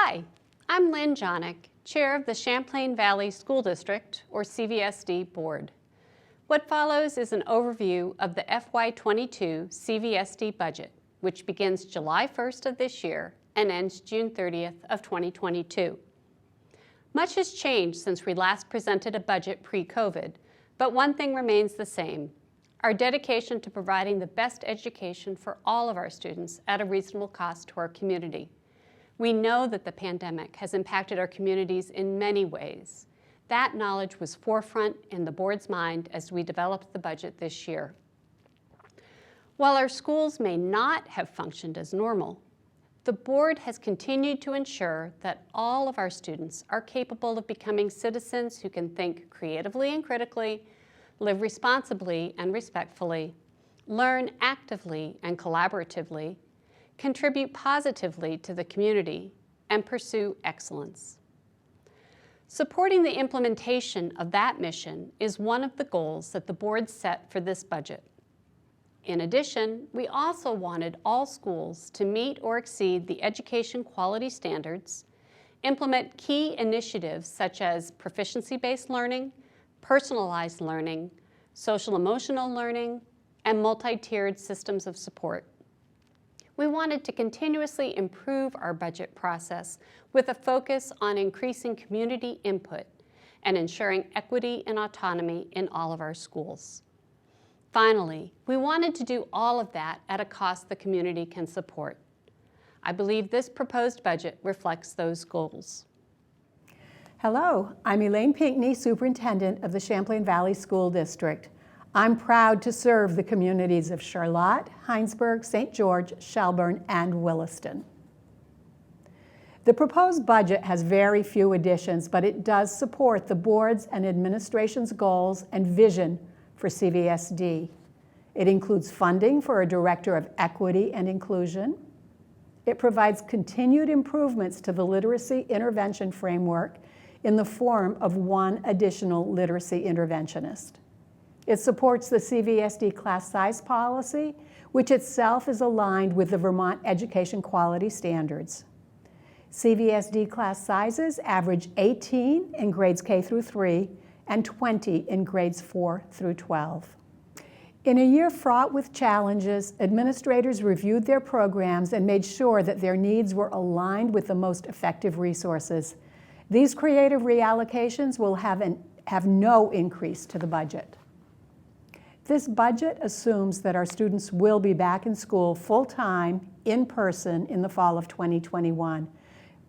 Hi, I'm Lynn Jonick, Chair of the Champlain Valley School District, or CVSD Board. What follows is an overview of the FY22 CVSD budget, which begins July 1st of this year and ends June 30th of 2022. Much has changed since we last presented a budget pre-COVID, but one thing remains the same: our dedication to providing the best education for all of our students at a reasonable cost to our community. We know that the pandemic has impacted our communities in many ways. That knowledge was forefront in the board's mind as we developed the budget this year. While our schools may not have functioned as normal, the board has continued to ensure that all of our students are capable of becoming citizens who can think creatively and critically, live responsibly and respectfully, learn actively and collaboratively, contribute positively to the community, and pursue excellence. Supporting the implementation of that mission is one of the goals that the board set for this budget. In addition, we also wanted all schools to meet or exceed the education quality standards, implement key initiatives such as proficiency-based learning, personalized learning, social-emotional learning, and multi-tiered systems of support. We wanted to continuously improve our budget process with a focus on increasing community input and ensuring equity and autonomy in all of our schools. Finally, we wanted to do all of that at a cost the community can support. I believe this proposed budget reflects those goals. Hello, I'm Elaine Pinckney, Superintendent of the Champlain Valley School District. I'm proud to serve the communities of Charlotte, Heinsberg, St. George, Shelburne, and Williston. The proposed budget has very few additions, but it does support the board's and administration's goals and vision for CVSD. It includes funding for a Director of Equity and Inclusion. It provides continued improvements to the literacy intervention framework in the form of one additional literacy interventionist. It supports the CVSD class size policy, which itself is aligned with the Vermont Education Quality Standards. CVSD class sizes average 18 in grades K through 3 and 20 in grades 4 through 12. In a year fraught with challenges, administrators reviewed their programs and made sure that their needs were aligned with the most effective resources. These creative reallocations will have no increase to the budget. This budget assumes that our students will be back in school full-time, in person, in the fall of 2021.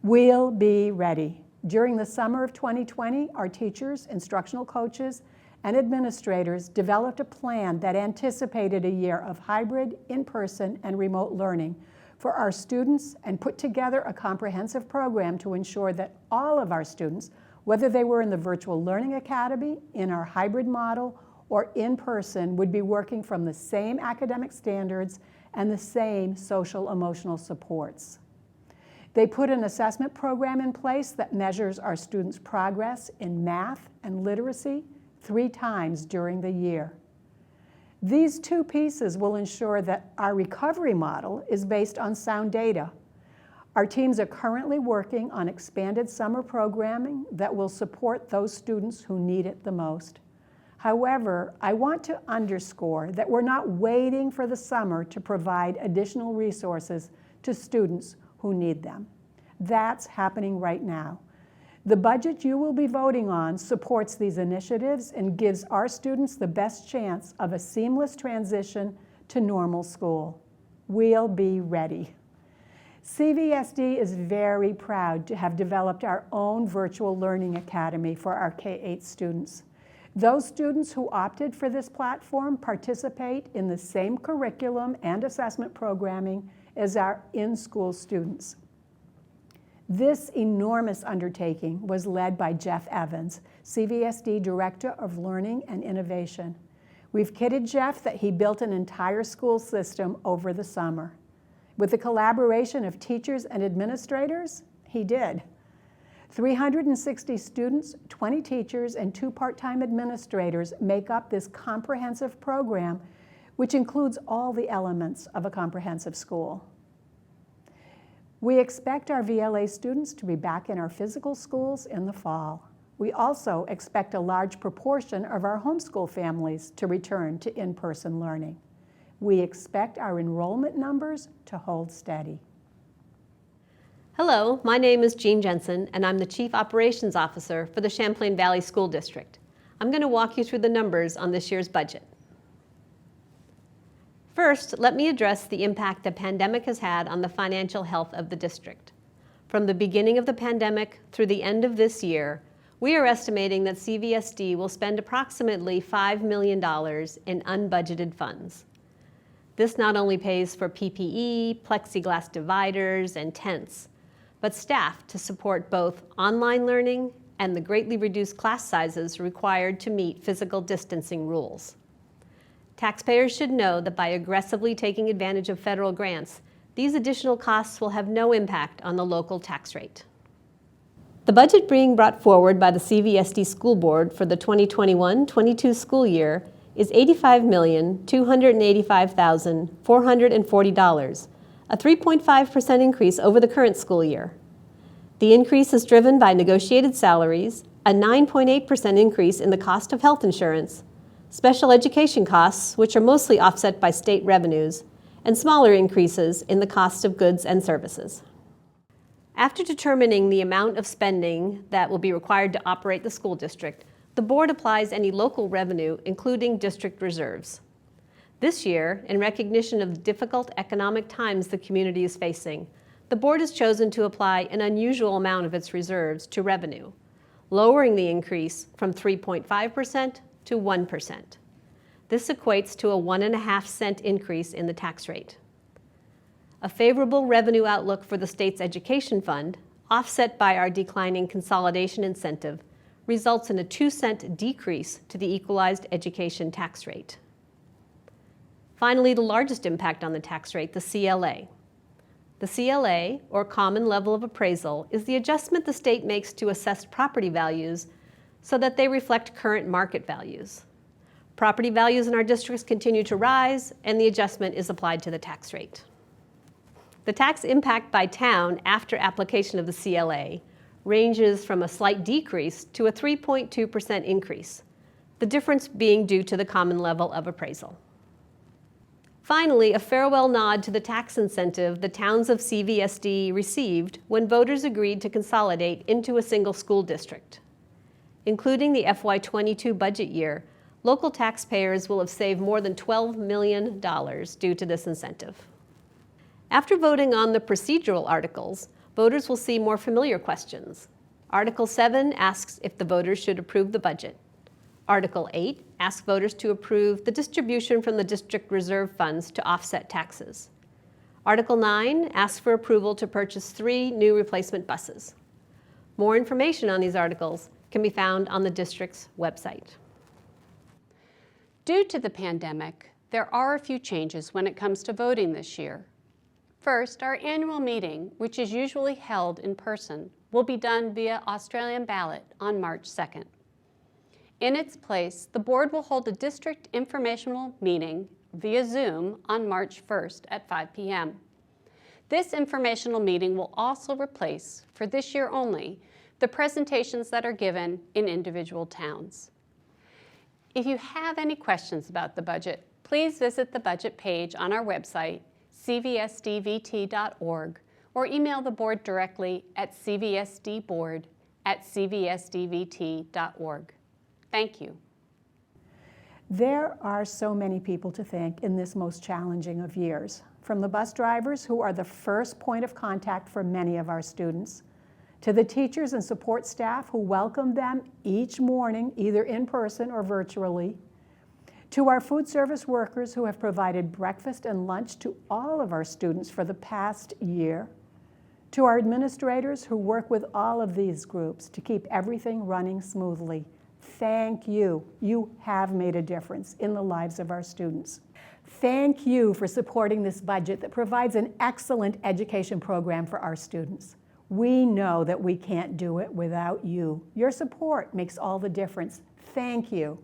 We'll be ready. During the summer of 2020, our teachers, instructional coaches, and administrators developed a plan that anticipated a year of hybrid, in-person, and remote learning for our students and put together a comprehensive program to ensure that all of our students, whether they were in the Virtual Learning Academy, in our hybrid model, or in person, would be working from the same academic standards and the same social emotional supports. They put an assessment program in place that measures our students' progress in math and literacy 3 times during the year. These 2 pieces will ensure that our recovery model is based on sound data. Our teams are currently working on expanded summer programming that will support those students who need it the most. However, I want to underscore that we're not waiting for the summer to provide additional resources to students who need them. That's happening right now. The budget you will be voting on supports these initiatives and gives our students the best chance of a seamless transition to normal school. We'll be ready. CVSD is very proud to have developed our own Virtual Learning Academy for our K-8 students. Those students who opted for this platform participate in the same curriculum and assessment programming as our in-school students. This enormous undertaking was led by Jeff Evans, CVSD Director of Learning and Innovation. We've kidded Jeff that he built an entire school system over the summer. With the collaboration of teachers and administrators, he did. 360 students, 20 teachers, and 2 part-time administrators make up this comprehensive program, which includes all the elements of a comprehensive school. We expect our VLA students to be back in our physical schools in the fall. We also expect a large proportion of our homeschool families to return to in-person learning. We expect our enrollment numbers to hold steady. Hello, my name is Jean Jensen, and I'm the Chief Operations Officer for the Champlain Valley School District. I'm going to walk you through the numbers on this year's budget. First, let me address the impact the pandemic has had on the financial health of the district. From the beginning of the pandemic through the end of this year, we are estimating that CVSD will spend approximately $5 million in unbudgeted funds. This not only pays for PPE, plexiglass dividers, and tents, but staff to support both online learning and the greatly reduced class sizes required to meet physical distancing rules. Taxpayers should know that by aggressively taking advantage of federal grants, these additional costs will have no impact on the local tax rate. The budget being brought forward by the CVSD School Board for the 2021-22 school year is $85,285,440, a 3.5% increase over the current school year. The increase is driven by negotiated salaries, a 9.8% increase in the cost of health insurance, special education costs, which are mostly offset by state revenues, and smaller increases in the cost of goods and services. After determining the amount of spending that will be required to operate the school district, the board applies any local revenue, including district reserves. This year, in recognition of the difficult economic times the community is facing, the board has chosen to apply an unusual amount of its reserves to revenue, lowering the increase from 3.5% to 1%. This equates to a 1.5-cent increase in the tax rate. A favorable revenue outlook for the state's education fund, offset by our declining consolidation incentive, results in a 2-cent decrease to the equalized education tax rate. Finally, the largest impact on the tax rate, the CLA. The CLA, or Common Level of Appraisal, is the adjustment the state makes to assessed property values so that they reflect current market values. Property values in our districts continue to rise, and the adjustment is applied to the tax rate. The tax impact by town after application of the CLA ranges from a slight decrease to a 3.2% increase, the difference being due to the Common Level of Appraisal. Finally, a farewell nod to the tax incentive the towns of CVSD received when voters agreed to consolidate into a single school district. Including the FY22 budget year, local taxpayers will have saved more than $12 million due to this incentive. After voting on the procedural articles, voters will see more familiar questions. Article 7 asks if the voters should approve the budget. Article 8 asks voters to approve the distribution from the district reserve funds to offset taxes. Article 9 asks for approval to purchase 3 new replacement buses. More information on these articles can be found on the district's website. Due to the pandemic, there are a few changes when it comes to voting this year. First, our annual meeting, which is usually held in person, will be done via Australian ballot on March 2nd. In its place, the board will hold a district informational meeting via Zoom on March 1st at 5 p.m. This informational meeting will also replace, for this year only, the presentations that are given in individual towns. If you have any questions about the budget, please visit the budget page on our website, cvsdvt.org, or email the board directly at cvsdboard@cvsdvt.org. Thank you. There are so many people to thank in this most challenging of years, from the bus drivers who are the first point of contact for many of our students, to the teachers and support staff who welcome them each morning, either in person or virtually, to our food service workers who have provided breakfast and lunch to all of our students for the past year, to our administrators who work with all of these groups to keep everything running smoothly. Thank you. You have made a difference in the lives of our students. Thank you for supporting this budget that provides an excellent education program for our students. We know that we can't do it without you. Your support makes all the difference. Thank you.